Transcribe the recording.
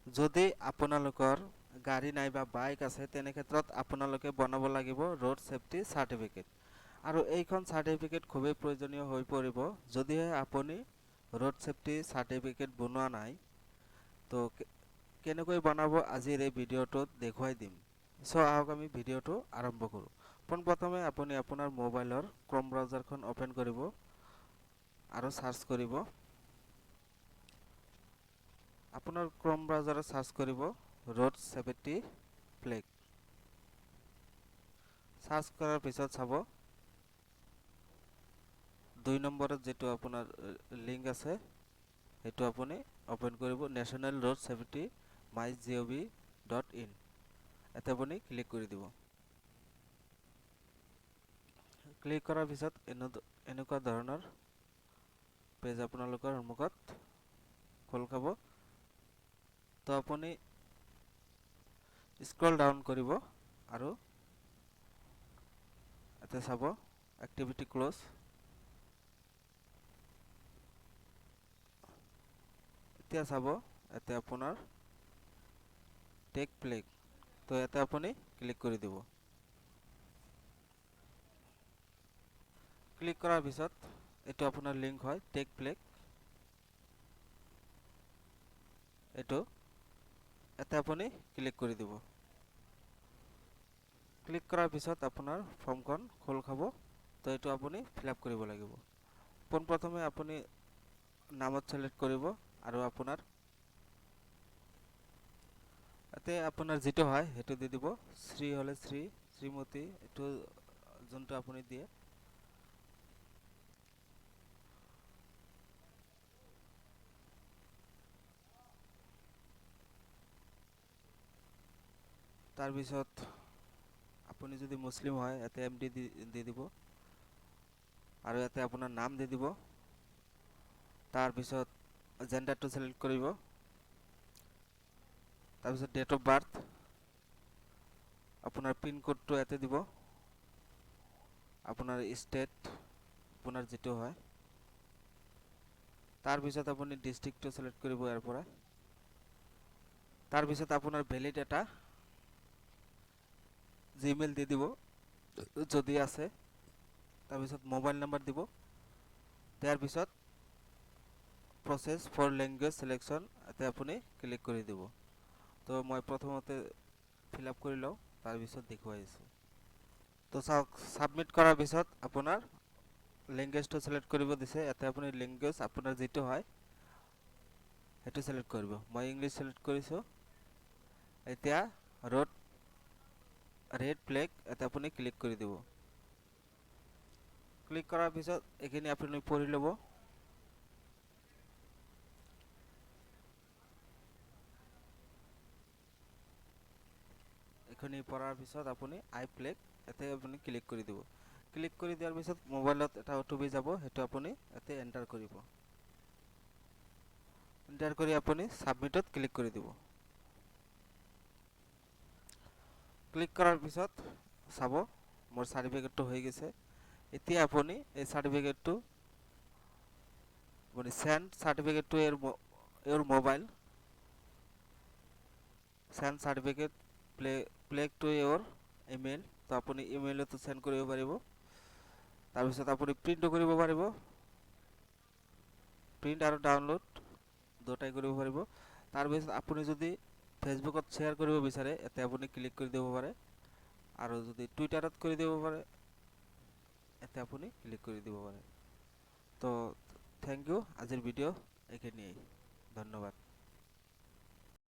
যদি আপোনালোকৰ গাড়ী নাইবা বাইক আছে তেনে ক্ষেত্ৰত আপোনালোকে বনাব লাগিব ৰোড সেফটি সাৰ্টিফিকেট আৰু এইখন সাৰ্টিফিকেট খুবেই প্ৰয়োজনীয় হৈ পৰিব যদিহে আপুনি ৰোড সেফটি সাৰ্টিফিকেট বনোৱা নাই তো কেনেকৈ বনাব আজিৰ এই ভিডিঅ'টোত দেখুৱাই দিম সো আহক আমি ভিডিঅ'টো আৰম্ভ কৰোঁ পোনপ্ৰথমে আপুনি আপোনাৰ মোবাইলৰ ক্ৰম ব্ৰাউজাৰখন ওপেন কৰিব আৰু সাৰ্চ কৰিব আপোনাৰ ক্ৰম ব্ৰাউজাৰত সাৰ্চ কৰিব ৰোড সেফটি প্লেগ সাৰ্চ কৰাৰ পিছত চাব 2 নম্বৰত যেটো আপোনাৰ লিংক আছে হেতু আপুনি ওপেন কৰিব নেশনাল ৰোড সেফটি mygov.in এতে আপুনি ক্লিক কৰি দিব ক্লিক কৰাৰ পিছত এনেকুৱা ধৰণৰ পেজ আপোনালোকৰ সন্মুখত খোল খাব তো আপুনি স্ক্ৰল ডাউন কৰিব আৰু এতে চাব এক্টিভিটি ক্লোজ এতিয়া চাব এতে আপোনাৰ টেক প্লেগ তো এতে আপুনি ক্লিক কৰি দিব ক্লিক কৰাৰ পিছত এটো আপোনাৰ লিংক হয় টেক প্লেগ এটো এতে আপুনি ক্লিক কৰি দিব ক্লিক কৰাৰ পিছত আপোনাৰ ফৰ্মখন খোল খাব তো এটো আপুনি ফিলআপ কৰিব লাগিব পোনপ্ৰথমে আপুনি নামত সিলেক্ট কৰিব আৰু আপোনাৰ এতে আপোনাৰ যেটো হয় হেতু দি দিব শ্ৰী হলে শ্ৰী শ্ৰীমতী এটো যোনটো আপুনি দিয়ে তাৰ পিছত আপুনি যদি মুসলিম হয় এতে এমডি দি দিব আৰু এতে আপোনাৰ নাম দি দিব তাৰ পিছত জেন্ডাৰটো সিলেক্ট কৰিব তাৰ পিছত ডেট অফ বাৰ্থ আপোনাৰ পিন কোডটো এতে দিব আপোনাৰ ষ্টেট আপোনাৰ যেটো হয় তাৰ পিছত আপুনি ডিস্ট্ৰিক্টটো সিলেক্ট কৰিব ইয়াৰ পৰা তাৰ পিছত আপোনাৰ ভ্যালিড এটা জিমেইল দি দিব যদি আছে তাৰ পিছত মোবাইল নাম্বাৰ দিব তাৰ পিছত প্ৰসেস ফৰ ল্যাঙ্গুয়েজ সিলেকশন এতে আপুনি ক্লিক কৰি দিব তো মই প্ৰথমতে ফিলআপ কৰি লও তাৰ পিছত দেখুৱাই আছো তো সাবমিট কৰাৰ পিছত আপোনাৰ ল্যাঙ্গুয়েজটো সিলেক্ট কৰিব দিছে এতে আপুনি ল্যাঙ্গুয়েজ আপোনাৰ যেটো হয় হেতু সিলেক্ট কৰিব মই ইংলিশ সিলেক্ট কৰিছো এতিয়া ৰেড প্লেগ এতে আপুনি ক্লিক কৰি দিব ক্লিক কৰাৰ পিছত এখিনি আপুনি পঢ়ি লব এখিনি পঢ়াৰ পিছত আপুনি আই প্লেগ এতে আপুনি ক্লিক কৰি দিব ক্লিক কৰি দিয়াৰ পিছত মোবাইলত এটা ওটিপি যাব হেতু আপুনি এতে এন্টাৰ কৰিব এন্টাৰ কৰি আপুনি সাবমিটত ক্লিক কৰি দিব ক্লিক কৰাৰ পিছত চাব মোৰ সাৰ্টিফিকেটটো হৈ গৈছে এতিয়া আপুনি এই সাৰ্টিফিকেটটো মানে send certificate to your mobile send certificate প্লেগ টু your email তো আপুনি ইমেইলতো সেন্ড কৰিব পাৰিব তাৰ পিছত আপুনি প্ৰিন্ট কৰিব পাৰিব প্ৰিন্ট আৰু ডাউনলোড দুটাই কৰিব পাৰিব তাৰ পিছত আপুনি যদি ফেসবুকত শেয়াৰ কৰিব বিচাৰে এতে আপুনি ক্লিক কৰি দিব পাৰে আৰু যদি টুইটাৰত কৰি দিব পাৰে এতে আপুনি ক্লিক কৰি দিব পাৰে তো থ্যাংক ইউ আজিৰ ভিডিও এখানেই ধন্যবাদ